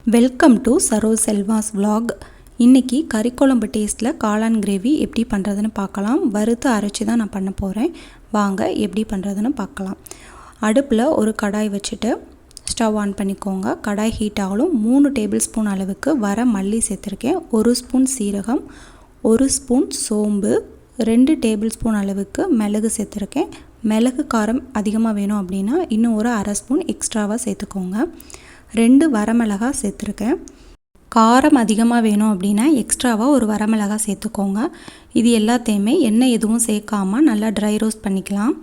Welcome to Saro's Selva's vlog. இன்றைக்கி கறிக்குழம்பு டேஸ்ட்டில் காளான் கிரேவி எப்படி பண்ணுறதுன்னு பார்க்கலாம். வறுத்து அரைச்சி தான் நான் பண்ண போகிறேன். வாங்க எப்படி பண்ணுறதுன்னு பார்க்கலாம். அடுப்பில் ஒரு கடாய் வச்சுட்டு ஸ்டவ் ஆன் பண்ணிக்கோங்க. கடாய் ஹீட் ஆகலும் 3 டேபிள் ஸ்பூன் அளவுக்கு வர மல்லி சேர்த்துருக்கேன். 1 ஸ்பூன் சீரகம், 1 ஸ்பூன் சோம்பு, 2 டேபிள் ஸ்பூன் அளவுக்கு மிளகு சேர்த்துருக்கேன். மிளகு காரம் அதிகமாக வேணும் அப்படின்னா இன்னும் ஒரு அரை ஸ்பூன் எக்ஸ்ட்ராவாக சேர்த்துக்கோங்க. 2 வரமிளகாய் சேர்த்துருக்கேன். காரம் அதிகமாக வேணும் அப்படின்னா எக்ஸ்ட்ராவாக ஒரு வரமிளகாய் சேர்த்துக்கோங்க. இது எல்லாத்தையுமே எண்ணெய் எதுவும் சேர்க்காமல் நல்லா ட்ரை ரோஸ்ட் பண்ணிக்கலாம்.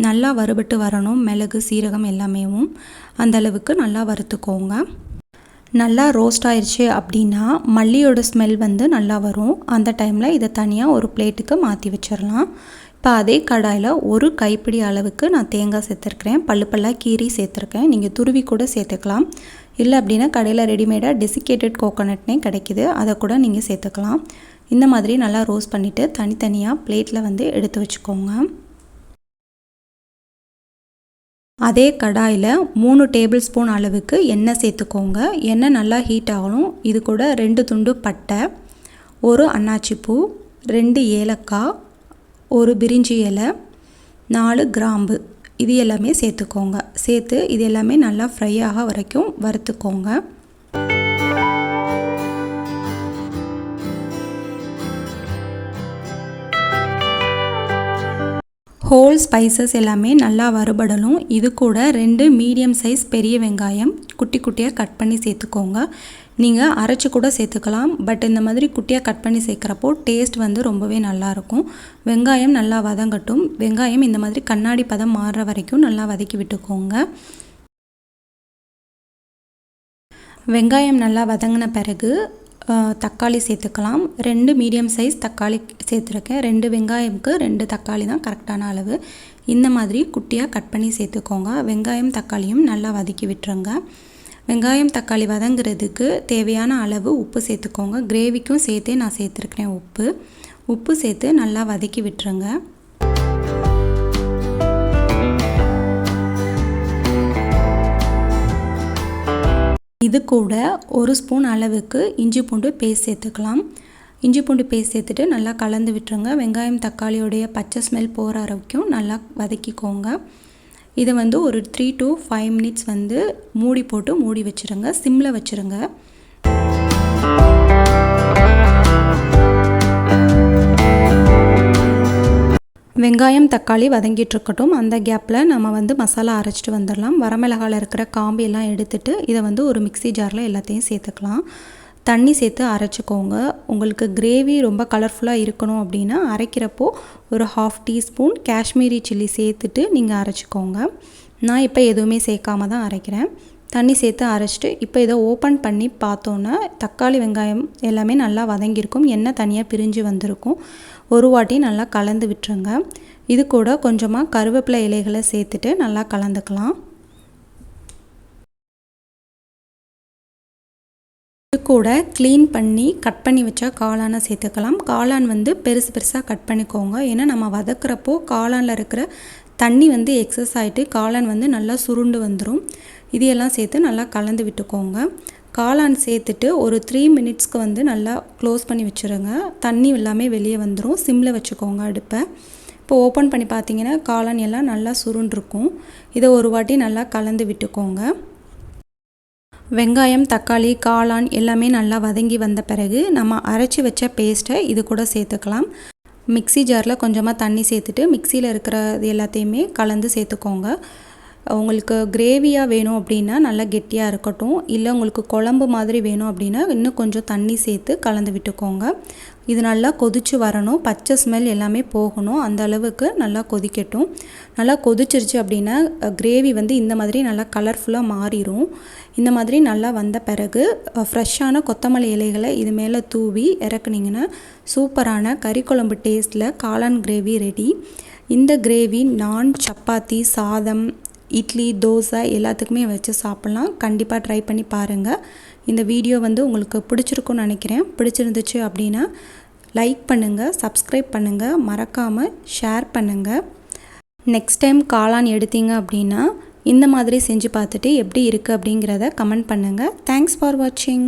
நல்லா வறுபட்டு வரணும். மிளகு சீரகம் எல்லாமேவும் அந்த அளவுக்கு நல்லா வறுத்துக்கோங்க. நல்லா ரோஸ்ட் ஆயிடுச்சு அப்படின்னா மல்லியோட ஸ்மெல் நல்லா வரும். அந்த டைமில் இதை தனியாக ஒரு பிளேட்டுக்கு மாற்றி வச்சிடலாம். இப்போ அதே கடாயில் ஒரு கைப்பிடி அளவுக்கு நான் தேங்காய் சேர்த்துருக்கிறேன். பல்லாக கீரி சேர்த்துருக்கேன். நீங்கள் துருவி கூட சேர்த்துக்கலாம். இல்லை அப்படின்னா கடையில் ரெடிமேடாக டெசிகேட்டட் கோகோனட்னே கிடைக்கிது, அதை கூட நீங்கள் சேர்த்துக்கலாம். இந்த மாதிரி நல்லா ரோஸ்ட் பண்ணிவிட்டு தனித்தனியாக பிளேட்டில் எடுத்து வச்சுக்கோங்க. அதே கடாயில் 3 டேபிள் ஸ்பூன் அளவுக்கு எண்ணெய் சேர்த்துக்கோங்க. எண்ணெய் நல்லா ஹீட் ஆகணும். இது கூட 2 துண்டு பட்டை, 1 அன்னாச்சி பூ, 2 ஏலக்காய், 1 பிரிஞ்சி இலை, 4 கிராம்பு, இது எல்லாமே சேர்த்துக்கோங்க. சேர்த்து இது எல்லாமே நல்லா ஃப்ரை ஆக வரைக்கும் வறுத்துக்கோங்க. ஹோல் ஸ்பைசஸ் எல்லாமே நல்லா வறுபடணும். இது கூட 2 மீடியம் சைஸ் பெரிய வெங்காயம் குட்டி குட்டியாக கட் பண்ணி சேர்த்துக்கோங்க. நீங்கள் அரைச்சி கூட சேர்த்துக்கலாம். பட் இந்த மாதிரி குட்டியாக கட் பண்ணி சேர்க்குறப்போ டேஸ்ட் ரொம்பவே நல்லாயிருக்கும். வெங்காயம் நல்லா வதங்கட்டும். வெங்காயம் இந்த மாதிரி கண்ணாடி பதம் மாறுற வரைக்கும் நல்லா வதக்கி விட்டுக்கோங்க. வெங்காயம் நல்லா வதங்கின பிறகு தக்காளி சேர்த்துக்கலாம். 2 மீடியம் சைஸ் தக்காளி சேர்த்துருக்கேன். 2 வெங்காயமுக்கு 2 தக்காளி தான் கரெக்டான அளவு. இந்த மாதிரி குட்டியாக கட் பண்ணி சேர்த்துக்கோங்க. வெங்காயம் தக்காளியும் நல்லா வதக்கி விட்டுருங்க. வெங்காயம் தக்காளி வதங்கிறதுக்கு தேவையான அளவு உப்பு சேர்த்துக்கோங்க. கிரேவிக்கும் சேர்த்தே நான் சேர்த்துருக்கிறேன் உப்பு சேர்த்து நல்லா வதக்கி விட்டுருங்க. இது கூட 1 ஸ்பூன் அளவுக்கு இஞ்சி பூண்டு பேஸ்ட் சேர்த்துக்கலாம். இஞ்சி பூண்டு பேஸ்ட் சேர்த்துட்டு நல்லா கலந்து விட்டுருங்க. வெங்காயம் தக்காளியோடைய பச்சை ஸ்மெல் போகிற வரைக்கும் நல்லா வதக்கிக்கோங்க. இதை ஒரு 3 to 5 மினிட்ஸ் மூடி போட்டு மூடி வச்சுருங்க. சிம்மில் வச்சுருங்க. வெங்காயம் தக்காளி வதங்கிட்டு இருக்கட்டும். அந்த கேப்பில் நம்ம மசாலா அரைச்சிட்டு வந்துடலாம். வரமிளகாயில் இருக்கிற காம்பு எல்லாம் எடுத்துட்டு இதை ஒரு மிக்ஸி ஜாரில் எல்லாத்தையும் சேர்த்துக்கலாம். தண்ணி சேர்த்து அரைச்சிக்கோங்க. உங்களுக்கு கிரேவி ரொம்ப கலர்ஃபுல்லாக இருக்கணும் அப்படின்னா அரைக்கிறப்போ ஒரு 1/2 டீஸ்பூன் காஷ்மீரி சில்லி சேர்த்துட்டு நீங்கள் அரைச்சிக்கோங்க. நான் இப்போ எதுவுமே சேர்க்காம தான் அரைக்கிறேன். தண்ணி சேர்த்து அரைச்சிட்டு இப்போ இதை ஓப்பன் பண்ணி பார்த்தோன்னா தக்காளி வெங்காயம் எல்லாமே நல்லா வதங்கியிருக்கும். எண்ணெய் தனியாக பிரிஞ்சு வந்திருக்கும். ஒரு வாட்டி நல்லா கலந்து விட்டுருங்க. இது கூட கொஞ்சமாக கருவேப்பிலை இலைகளை சேர்த்துட்டு நல்லா கலந்துக்கலாம். இது கூட க்ளீன் பண்ணி கட் பண்ணி வச்சா காளானை சேர்த்துக்கலாம். காளான் பெருசு பெருசாக கட் பண்ணிக்கோங்க. ஏன்னா நம்ம வதக்குறப்போ காளானில் இருக்கிற தண்ணி எக்ஸஸ் ஆகிட்டு காளான் நல்லா சுருண்டு வந்துடும். இதையெல்லாம் சேர்த்து நல்லா கலந்து விட்டுக்கோங்க. காளான் சேர்த்துட்டு ஒரு 3 மினிட்ஸ்க்கு நல்லா க்ளோஸ் பண்ணி வச்சுருங்க. தண்ணி எல்லாமே வெளியே வந்துடும். சிம்மில் வச்சுக்கோங்க அடுப்பை. இப்போ ஓப்பன் பண்ணி பார்த்தீங்கன்னா காளான் எல்லாம் நல்லா சுருண்டிருக்கும். இதை ஒரு வாட்டி நல்லா கலந்து விட்டுக்கோங்க. வெங்காயம் தக்காளி காளான் எல்லாமே நல்லா வதங்கி வந்த பிறகு நம்ம அரைச்சி வச்ச பேஸ்ட்டை இது கூட சேர்த்துக்கலாம். மிக்ஸி ஜாரில் கொஞ்சமாக தண்ணி சேர்த்துட்டு மிக்சியில் இருக்கிறது எல்லாத்தையுமே கலந்து சேர்த்துக்கோங்க. உங்களுக்கு கிரேவியாக வேணும் அப்படின்னா நல்லா கெட்டியாக இருக்கட்டும். இல்லை உங்களுக்கு குழம்பு மாதிரி வேணும் அப்படின்னா இன்னும் கொஞ்சம் தண்ணி சேர்த்து கலந்து விட்டுக்கோங்க. இது நல்லா கொதித்து வரணும். பச்சை ஸ்மெல் எல்லாமே போகணும். அந்த அளவுக்கு நல்லா கொதிக்கட்டும். நல்லா கொதிச்சிருச்சு அப்படின்னா கிரேவி இந்த மாதிரி நல்லா கலர்ஃபுல்லாக மாறிடும். இந்த மாதிரி நல்லா வந்த பிறகு ஃப்ரெஷ்ஷான கொத்தமல்லி இலைகளை இது மேலே தூவி இறக்குனிங்கன்னா சூப்பரான கறிக்குழம்பு டேஸ்ட்டில் காளான் கிரேவி ரெடி. இந்த கிரேவி நான், சப்பாத்தி, சாதம், இட்லி, தோசை எல்லாத்துக்குமே வச்சு சாப்பிட்லாம். கண்டிப்பாக ட்ரை பண்ணி பாருங்கள். இந்த வீடியோ உங்களுக்கு பிடிச்சிருக்குன்னு நினைக்கிறேன். பிடிச்சிருந்துச்சு அப்படின்னா லைக் பண்ணுங்கள், சப்ஸ்கிரைப் பண்ணுங்கள், மறக்காமல் ஷேர் பண்ணுங்கள். நெக்ஸ்ட் டைம் காளான் எடுத்தீங்க அப்படின்னா இந்த மாதிரி செஞ்சு பார்த்துட்டு எப்படி இருக்குது அப்படிங்கிறத கமெண்ட் பண்ணுங்கள். தேங்க்ஸ் ஃபார் வாட்சிங்.